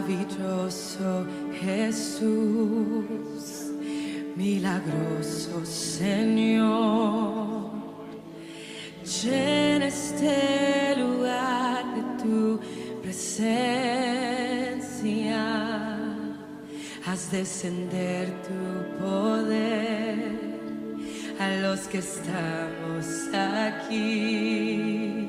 Maravilloso Jesús, milagroso Señor, llena este lugar de tu presencia. Haz descender tu poder a los que estamos aquí.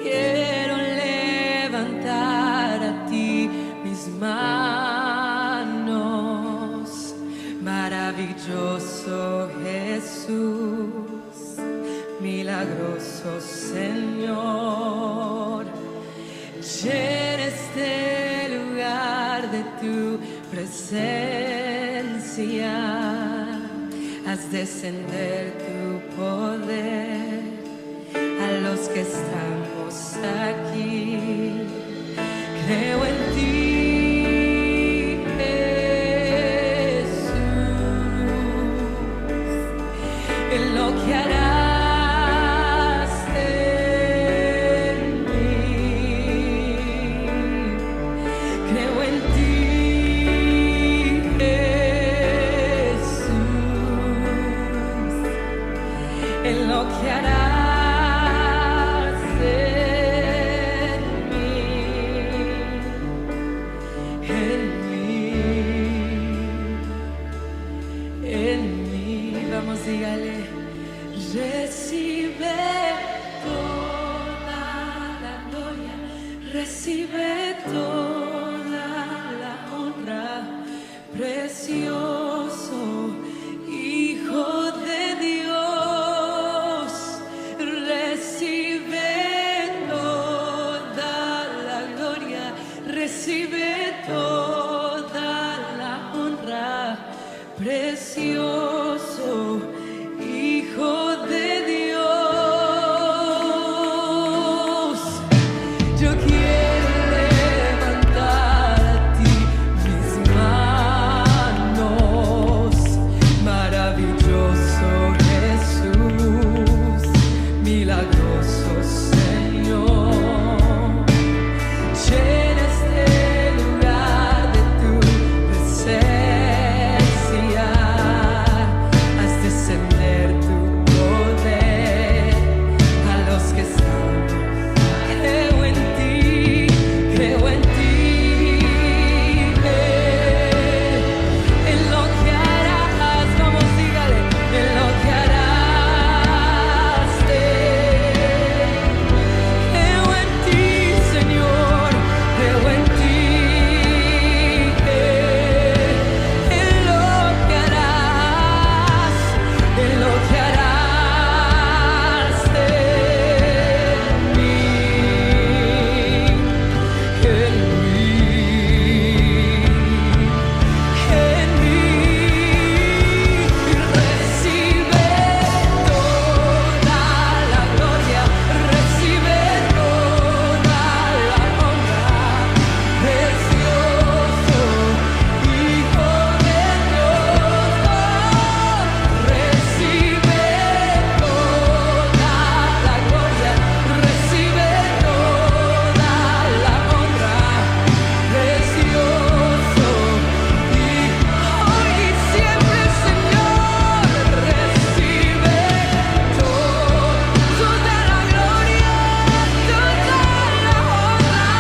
Quiero levantar a ti mis manos. Maravilloso Jesús, milagroso Señor, llena este lugar de tu presencia. Haz descender tu poder a los que estamos aquí. Creo en ti, Jesús, en lo que harás en mí. Creo en ti, Jesús, en lo que harás. Dígale, recibe toda la gloria, recibe toda la honra, precioso Hijo de Dios, recibe toda la gloria, recibe toda la honra, precioso Hijo de Dios. Yo quiero levantar a ti mis manos. Maravilloso Jesús, milagroso Señor, llena este lugar de tu presencia. Haz descender tu poder a los que están. Creo en ti, creo en ti, en lo que harás. Vamos, dígale, en lo que harás. Creo en ti, Señor, creo en ti, en lo que harás, en lo que harás en mí, en mí, en mí. Recibe toda la gloria, recibe toda la honra, precioso Hijo de Dios. Recibe toda la gloria, recibe toda la honra, precioso Hijo, hoy y siempre, Señor. Recibe toda la gloria, toda la honra,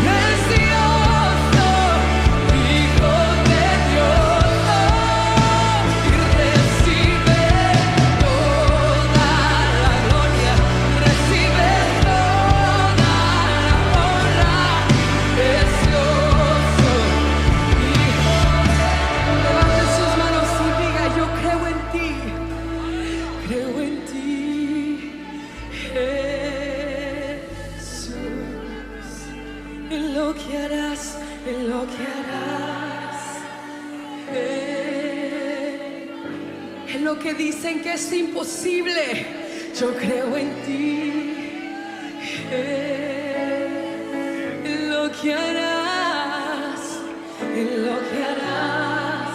precioso Hijo de Dios. Y recibe toda la gloria, recibe toda la honra, precioso Hijo. Levante sus manos y diga: yo creo en ti, Jesús, en lo que harás, en lo que harás, en lo que dicen que es imposible. Yo creo en ti, en lo que harás, en lo que harás.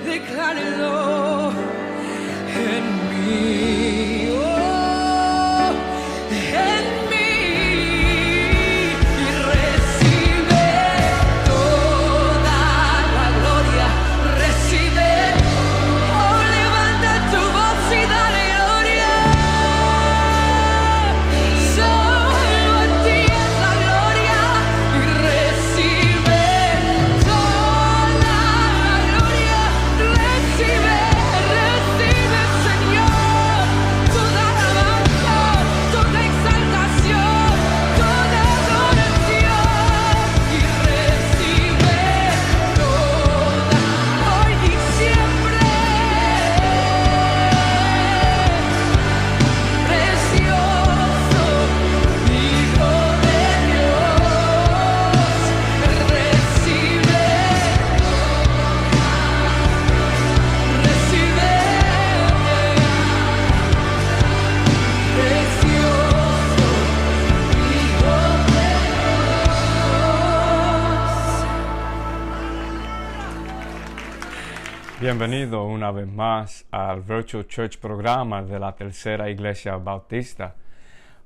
Declárelo en mí, oh, en mí. Bienvenido una vez más al Virtual Church programa de la Tercera Iglesia Bautista.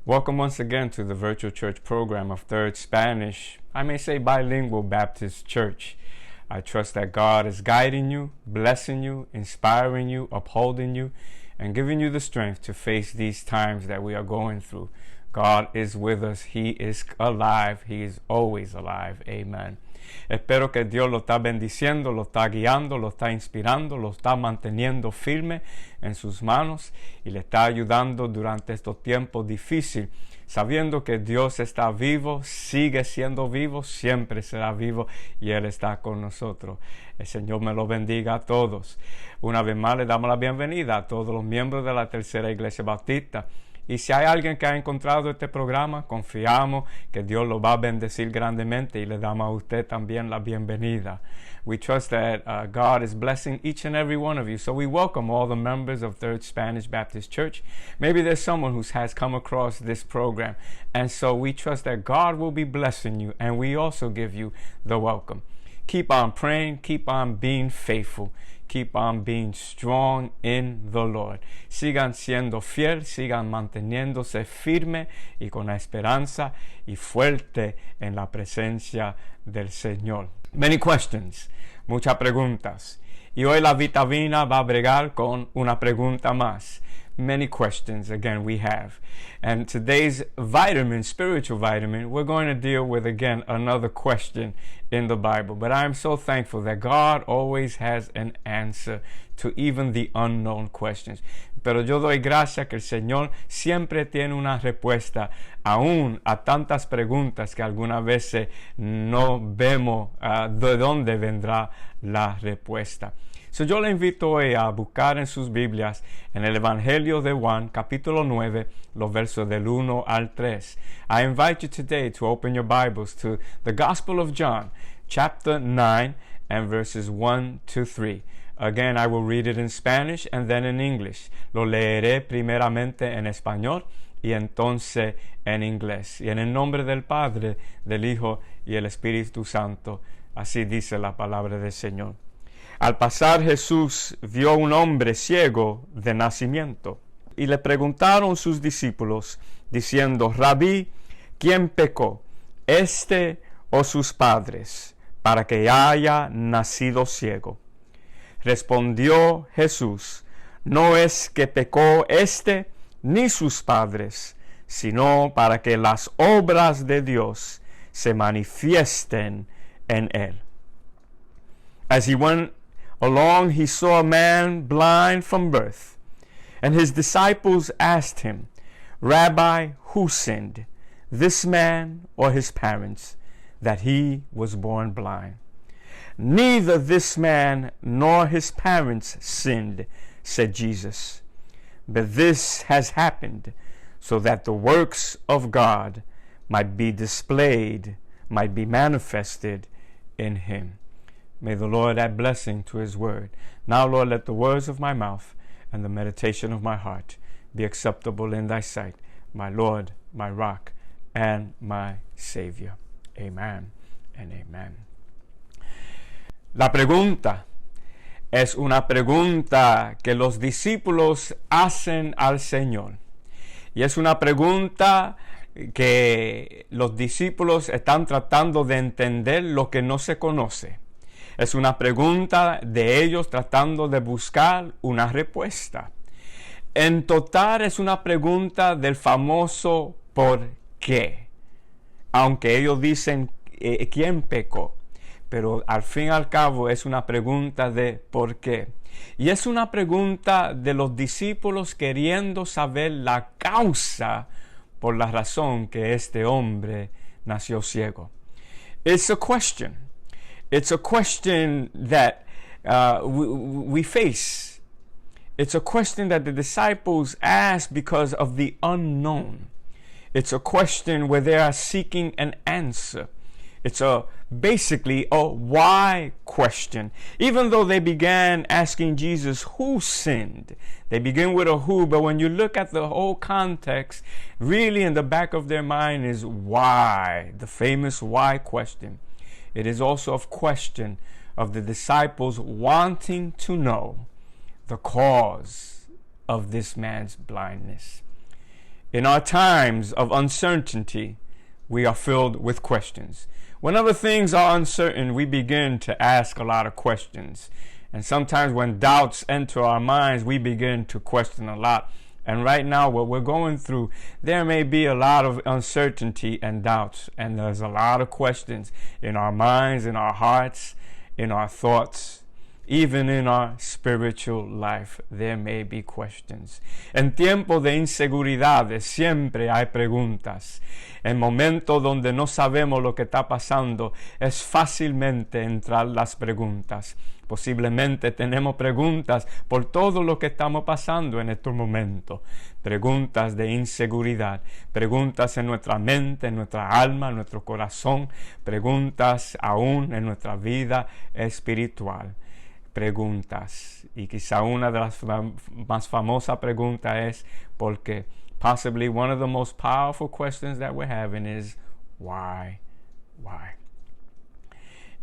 Welcome once again to the Virtual Church program of Third Spanish, I may say bilingual Baptist Church. I trust that God is guiding you, blessing you, inspiring you, upholding you, and giving you the strength to face these times that we are going through. God is with us. He is alive. He is always alive. Amen. Espero que Dios lo está bendiciendo, lo está guiando, lo está inspirando, lo está manteniendo firme en sus manos y le está ayudando durante estos tiempos difíciles, sabiendo que Dios está vivo, sigue siendo vivo, siempre será vivo y Él está con nosotros. El Señor me lo bendiga a todos. Una vez más le damos la bienvenida a todos los miembros de la Tercera Iglesia Bautista. Y si hay alguien que ha encontrado este programa, confiamos que Dios lo va a bendecir grandemente y le damos a usted también la bienvenida. We trust that God is blessing each and every one of you. So we welcome all the members of Third Spanish Baptist Church. Maybe there's someone who has come across this program. And so we trust that God will be blessing you, and we also give you the welcome. Keep on praying, keep on being faithful. Keep on being strong in the Lord. Sigan siendo fiel, sigan manteniéndose firme y con la esperanza y fuerte en la presencia del Señor. Many questions, muchas preguntas. Y hoy la vitamina va a bregar con una pregunta más. Many questions, again, we have. And today's vitamin, spiritual vitamin, we're going to deal with, again, another question in the Bible. But I'm so thankful that God always has an answer to even the unknown questions. Pero yo doy gracias que el Señor siempre tiene una respuesta, aún a tantas preguntas que algunas veces no vemos de dónde vendrá la respuesta. So yo le invito hoy a buscar en sus Biblias en el Evangelio de Juan, capítulo 9, los versos del 1 al 3. I invite you today to open your Bibles to the Gospel of John, chapter 9, and verses 1 to 3. Again, I will read it in Spanish and then in English. Lo leeré primeramente en español y entonces en inglés. Y en el nombre del Padre, del Hijo y el Espíritu Santo, así dice la palabra del Señor. Al pasar Jesús vio un hombre ciego de nacimiento y le preguntaron sus discípulos diciendo: Rabí, ¿quién pecó, este o sus padres, para que haya nacido ciego? Respondió Jesús: no es que pecó este ni sus padres, sino para que las obras de Dios se manifiesten en él. As he went along, he saw a man blind from birth, and his disciples asked him, Rabbi, who sinned, this man or his parents, that he was born blind? Neither this man nor his parents sinned, said Jesus, but this has happened so that the works of God might be displayed, might be manifested in him. May the Lord add blessing to his word. Now, Lord, let the words of my mouth and the meditation of my heart be acceptable in thy sight, my Lord, my rock, and my Savior. Amen and amen. La pregunta es una pregunta que los discípulos hacen al Señor. Y es una pregunta que los discípulos están tratando de entender lo que no se conoce. Es una pregunta de ellos tratando de buscar una respuesta. En total es una pregunta del famoso ¿por qué? Aunque ellos dicen ¿quién pecó? Pero al fin y al cabo es una pregunta de ¿por qué? Y es una pregunta de los discípulos queriendo saber la causa por la razón que este hombre nació ciego. It's a question. It's a question that we face. It's a question that the disciples ask because of the unknown. It's a question where they are seeking an answer. It's basically a why question. Even though they began asking Jesus who sinned, they begin with a who, but when you look at the whole context, really in the back of their mind is why, the famous why question. It is also a question of the disciples wanting to know the cause of this man's blindness. In our times of uncertainty, we are filled with questions. Whenever things are uncertain, we begin to ask a lot of questions. And sometimes when doubts enter our minds, we begin to question a lot. And right now, what we're going through, there may be a lot of uncertainty and doubts. And there's a lot of questions in our minds, in our hearts, in our thoughts. Even in our spiritual life, there may be questions. En tiempos de inseguridades siempre hay preguntas. En momentos donde no sabemos lo que está pasando, es fácilmente entrar las preguntas. Posiblemente tenemos preguntas por todo lo que estamos pasando en estos momentos. Preguntas de inseguridad, preguntas en nuestra mente, en nuestra alma, en nuestro corazón, preguntas aún en nuestra vida espiritual. Preguntas, y quizá una de las más famosas preguntas es porque possibly one of the most powerful questions that we're having is why?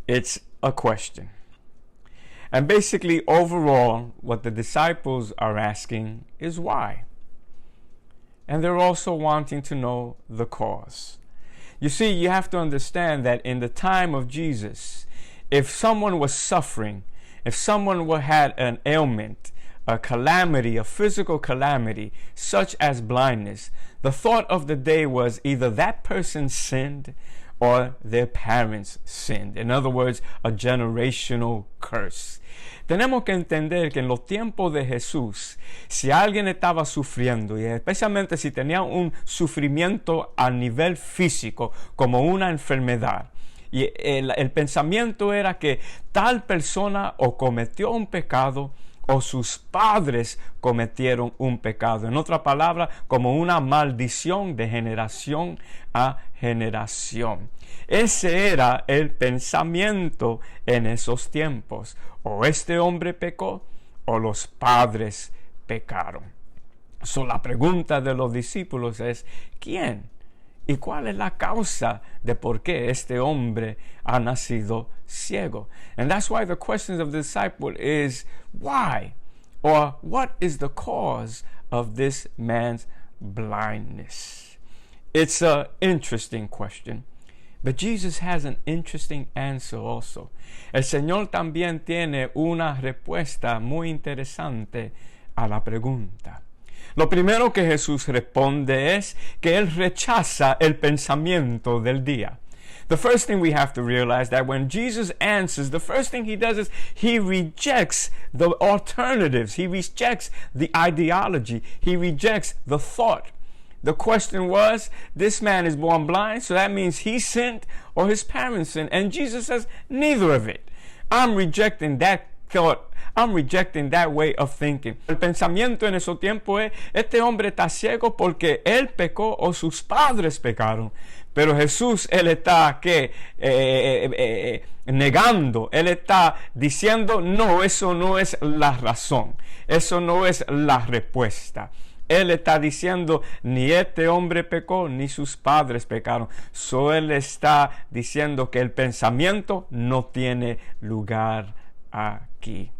It's a question. And basically overall what the disciples are asking is why? And they're also wanting to know the cause. You see, you have to understand that in the time of Jesus, if someone was suffering, if someone had an ailment, a calamity, a physical calamity, such as blindness, the thought of the day was either that person sinned or their parents sinned. In other words, a generational curse. Tenemos que entender que en los tiempos de Jesús, si alguien estaba sufriendo, y especialmente si tenía un sufrimiento a nivel físico, como una enfermedad, y el pensamiento era que tal persona o cometió un pecado o sus padres cometieron un pecado. En otra palabra, como una maldición de generación a generación. Ese era el pensamiento en esos tiempos. O este hombre pecó o los padres pecaron. So, la pregunta de los discípulos es, ¿quién? ¿Y cuál es la causa de por qué este hombre ha nacido ciego? And that's why the question of the disciple is, why? Or what is the cause of this man's blindness? It's an interesting question, but Jesus has an interesting answer also. El Señor también tiene una respuesta muy interesante a la pregunta. Lo primero que Jesús responde es que Él rechaza el pensamiento del día. The first thing we have to realize that when Jesus answers, the first thing He does is He rejects the alternatives. He rejects the ideology. He rejects the thought. The question was, this man is born blind, so that means he sinned or his parents sinned. And Jesus says, neither of it. I'm rejecting that thought. I'm rejecting that way of thinking. El pensamiento en ese tiempo es, este hombre está ciego porque él pecó o sus padres pecaron. Pero Jesús, Él está negando, Él está diciendo, no, eso no es la razón. Eso no es la respuesta. Él está diciendo, ni este hombre pecó, ni sus padres pecaron. So Él está diciendo que el pensamiento no tiene lugar aquí.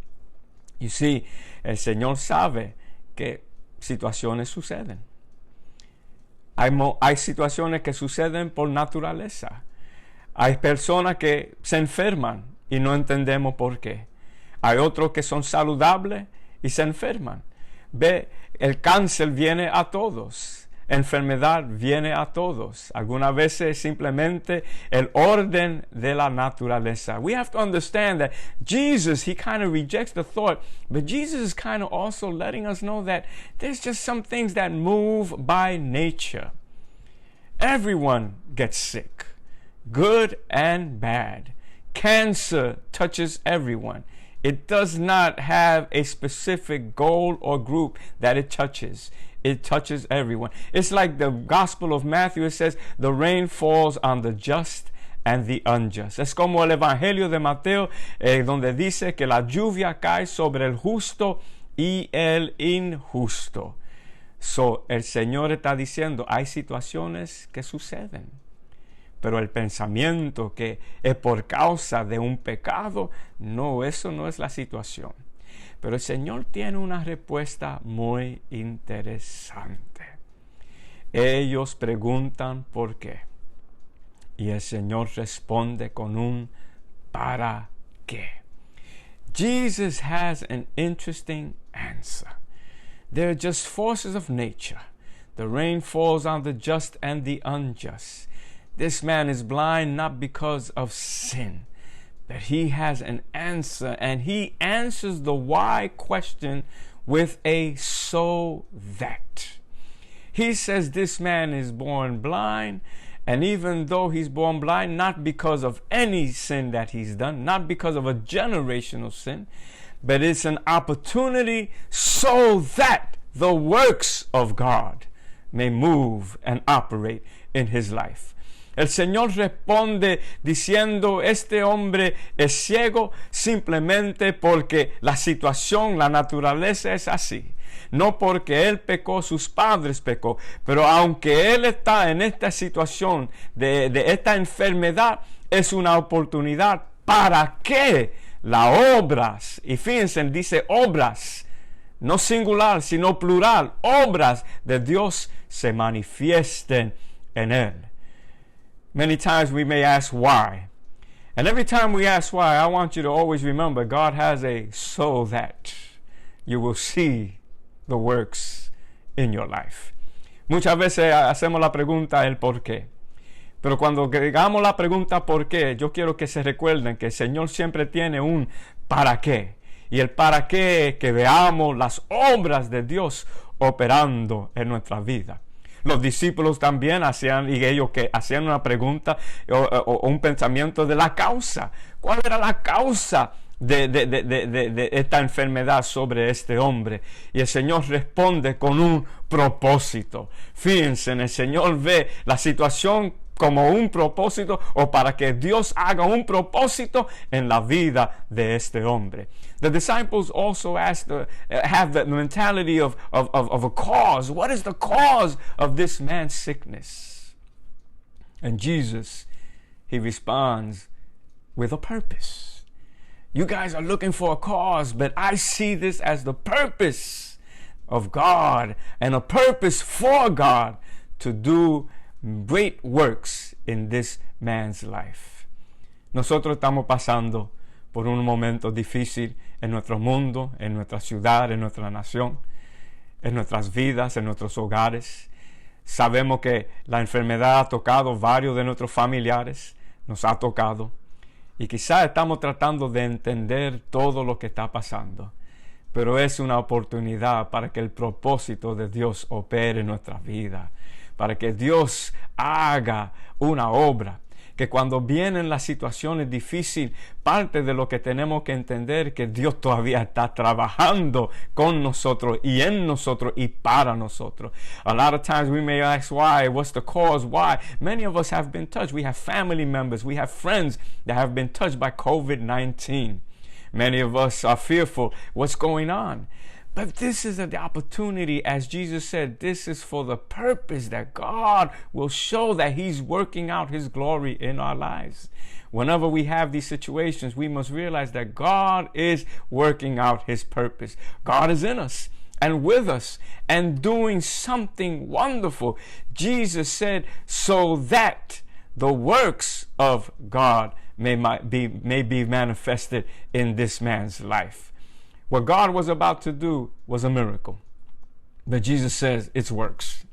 You see, el Señor sabe que situaciones suceden. Hay situaciones que suceden por naturaleza. Hay personas que se enferman y no entendemos por qué. Hay otros que son saludables y se enferman. Ve, el cáncer viene a todos. Enfermedad viene a todos. Algunas veces simplemente el orden de la naturaleza. We have to understand that Jesus, He kind of rejects the thought, but Jesus is kind of also letting us know that there's just some things that move by nature. Everyone gets sick, good and bad. Cancer touches everyone. It does not have a specific goal or group that it touches. It touches everyone. It's like the Gospel of Matthew. It says, the rain falls on the just and the unjust. Es como el Evangelio de Mateo, donde dice que la lluvia cae sobre el justo y el injusto. So, el Señor está diciendo, hay situaciones que suceden. pero el pensamiento que es por causa de un pecado, no, eso no es la situación. Pero el Señor tiene una respuesta muy interesante. Ellos preguntan por qué. Y el Señor responde con un ¿para qué? Jesus has an interesting answer. They're just forces of nature. The rain falls on the just and the unjust. This man is blind not because of sin, but he has an answer, and he answers the why question with a so that. He says this man is born blind, and even though he's born blind, not because of any sin that he's done, not because of a generational sin, but it's an opportunity so that the works of God may move and operate in his life. El Señor responde diciendo, este hombre es ciego simplemente porque la situación, la naturaleza es así. No porque él pecó, sus padres pecó, pero aunque él está en esta situación de esta enfermedad, es una oportunidad para que las obras, y fíjense, dice obras, no singular, sino plural, obras de Dios se manifiesten en él. Many times we may ask why. And every time we ask why, I want you to always remember God has a so that you will see the works in your life. Muchas veces hacemos la pregunta el por qué. Pero cuando digamos la pregunta por qué, yo quiero que se recuerden que el Señor siempre tiene un para qué. Y el para qué es que veamos las obras de Dios operando en nuestra vida. Los discípulos también hacían una pregunta o un pensamiento de la causa. ¿Cuál era la causa de esta enfermedad sobre este hombre? Y el Señor responde con un propósito. Fíjense, el Señor ve la situación como un propósito, o para que Dios haga un propósito en la vida de este hombre. The disciples also have the mentality of a cause. What is the cause of this man's sickness? And Jesus, he responds with a purpose. You guys are looking for a cause, but I see this as the purpose of God and a purpose for God to do great works in this man's life. Nosotros estamos pasando por un momento difícil en nuestro mundo, en nuestra ciudad, en nuestra nación, en nuestras vidas, en nuestros hogares. Sabemos que la enfermedad ha tocado varios de nuestros familiares, nos ha tocado, y quizás estamos tratando de entender todo lo que está pasando, pero es una oportunidad para que el propósito de Dios opere en nuestra vida, para que Dios haga una obra, que cuando vienen las situaciones difíciles, parte de lo que tenemos que entender que Dios todavía está trabajando con nosotros y en nosotros y para nosotros. A lot of times we may ask why, what's the cause, why? Many of us have been touched. We have family members, we have friends that have been touched by COVID-19. Many of us are fearful, what's going on? But this is the opportunity, as Jesus said, this is for the purpose that God will show that He's working out His glory in our lives. Whenever we have these situations, we must realize that God is working out His purpose. God is in us and with us and doing something wonderful. Jesus said, so that the works of God may be manifested in this man's life. What God was about to do was a miracle. But Jesus says it's works.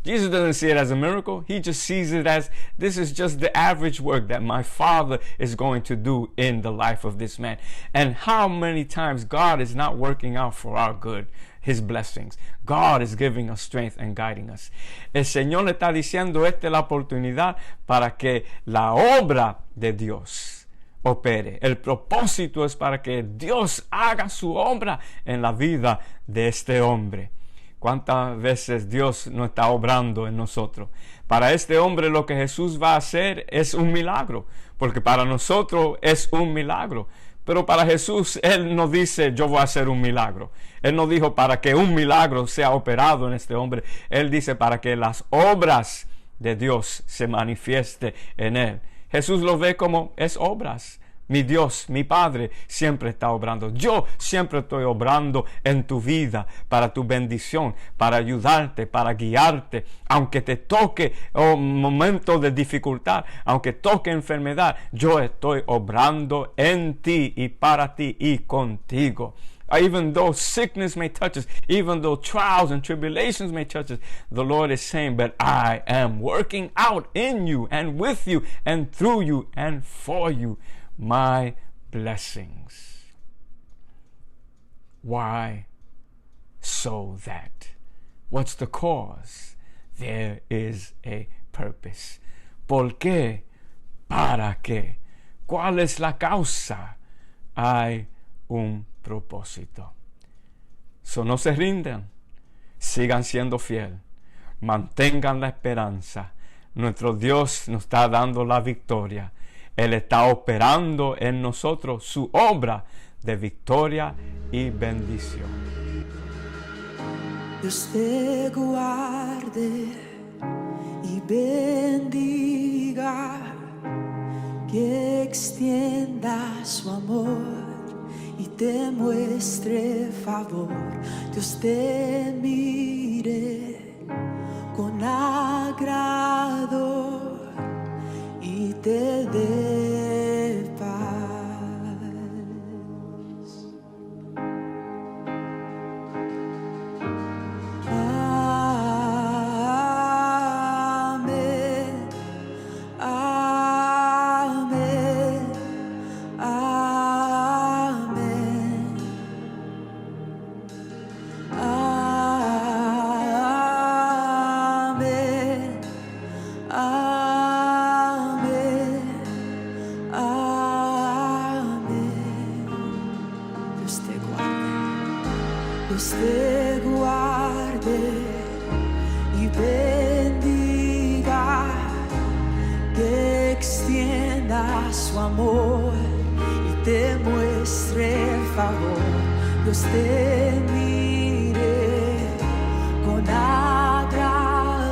Jesus doesn't see it as a miracle. He just sees it as this is just the average work that my Father is going to do in the life of this man. And how many times God is not working out for our good, His blessings. God is giving us strength and guiding us. El Señor le está diciendo, esta es la oportunidad para que la obra de Dios opere. El propósito es para que Dios haga su obra en la vida de este hombre. ¿Cuántas veces Dios no está obrando en nosotros? Para este hombre lo que Jesús va a hacer es un milagro, porque para nosotros es un milagro. Pero para Jesús, Él no dice, yo voy a hacer un milagro. Él no dijo para que un milagro sea operado en este hombre. Él dice para que las obras de Dios se manifieste en él. Jesús lo ve como es obras. Mi Dios, mi Padre, siempre está obrando. Yo siempre estoy obrando en tu vida para tu bendición, para ayudarte, para guiarte. Aunque te toque un momento de dificultad, aunque toque enfermedad, yo estoy obrando en ti y para ti y contigo. Even though sickness may touch us, even though trials and tribulations may touch us, the Lord is saying, but I am working out in you and with you and through you and for you my blessings. Why? So that. What's the cause? There is a purpose. ¿Por qué? ¿Para qué? ¿Cuál es la causa? Hay un propósito. No se rindan, sigan siendo fiel, mantengan la esperanza. Nuestro Dios nos está dando la victoria. Él está operando en nosotros su obra de victoria y bendición. Dios te guarde y bendiga, que extienda su amor y te muestre favor. Dios te mire con agrado y te dé paz. Amén, amén, amén, amén, amén, amén. Dios te guarde, Dios te guarde y bendiga, que extienda su amor y te muestre favor. Dios te mire con agrado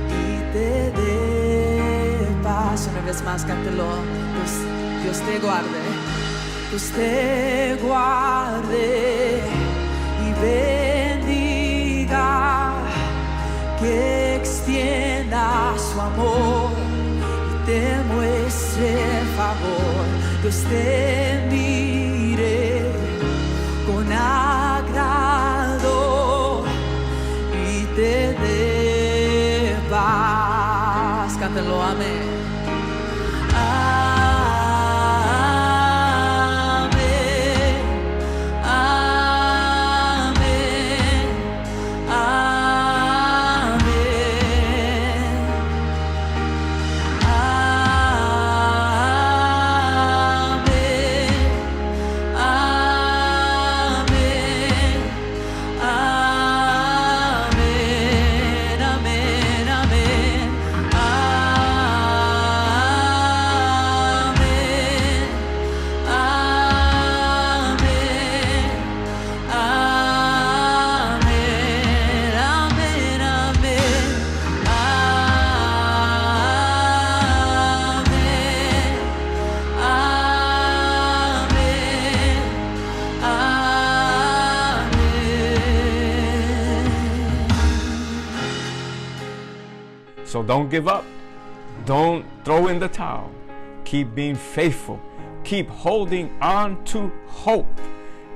y te dé paz. Una vez más, cántelo. Dios te guarde. Dios te guarde y bendiga, que extienda su amor y te muestre favor. Dios te mire con agrado y te dé paz. Cántalo, amén. So don't give up. Don't throw in the towel. Keep being faithful. Keep holding on to hope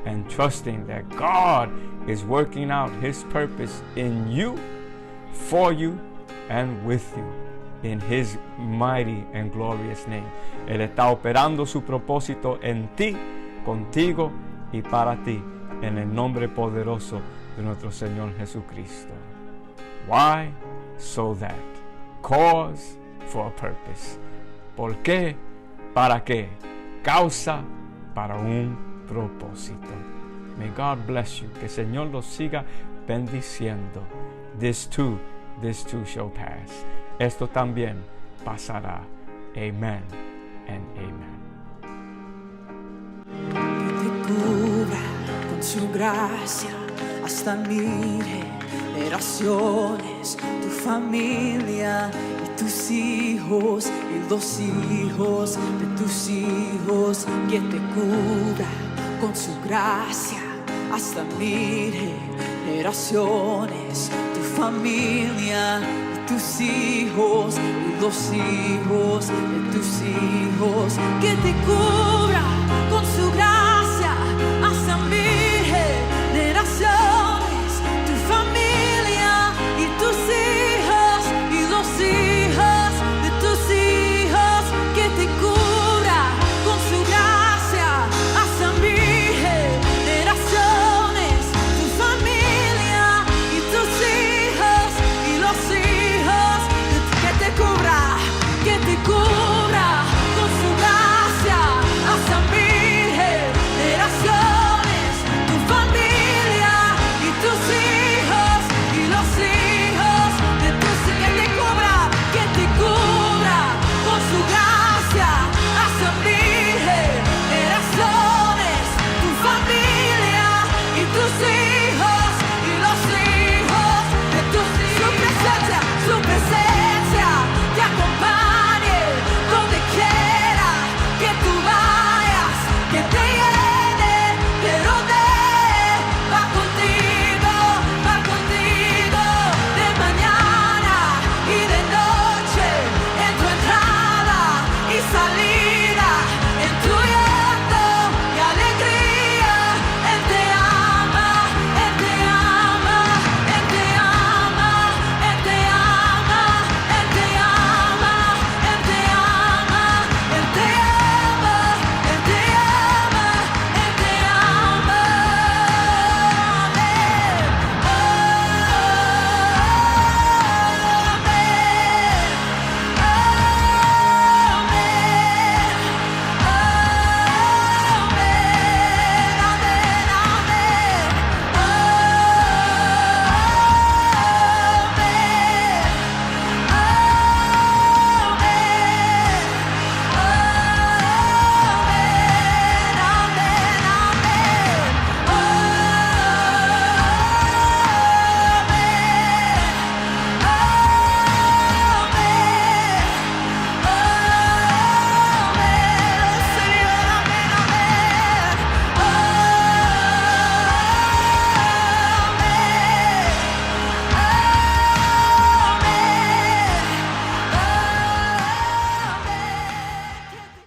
and trusting that God is working out His purpose in you, for you, and with you. In His mighty and glorious name. Él está operando su propósito en ti, contigo y para ti, en el nombre poderoso de nuestro Señor Jesucristo. Why? So that. Cause for a purpose. ¿Por qué? ¿Para qué? Causa para un propósito. May God bless you. Que el Señor los siga bendiciendo. This too shall pass. Esto también pasará. Amen and amen. Que te cubra con su gracia hasta mire generaciones, tu familia y tus hijos y los hijos de tus hijos, que te cubra con su gracia hasta 1000 generaciones, tu familia y tus hijos y los hijos de tus hijos, que te cubra con su gracia hasta 1000 generaciones.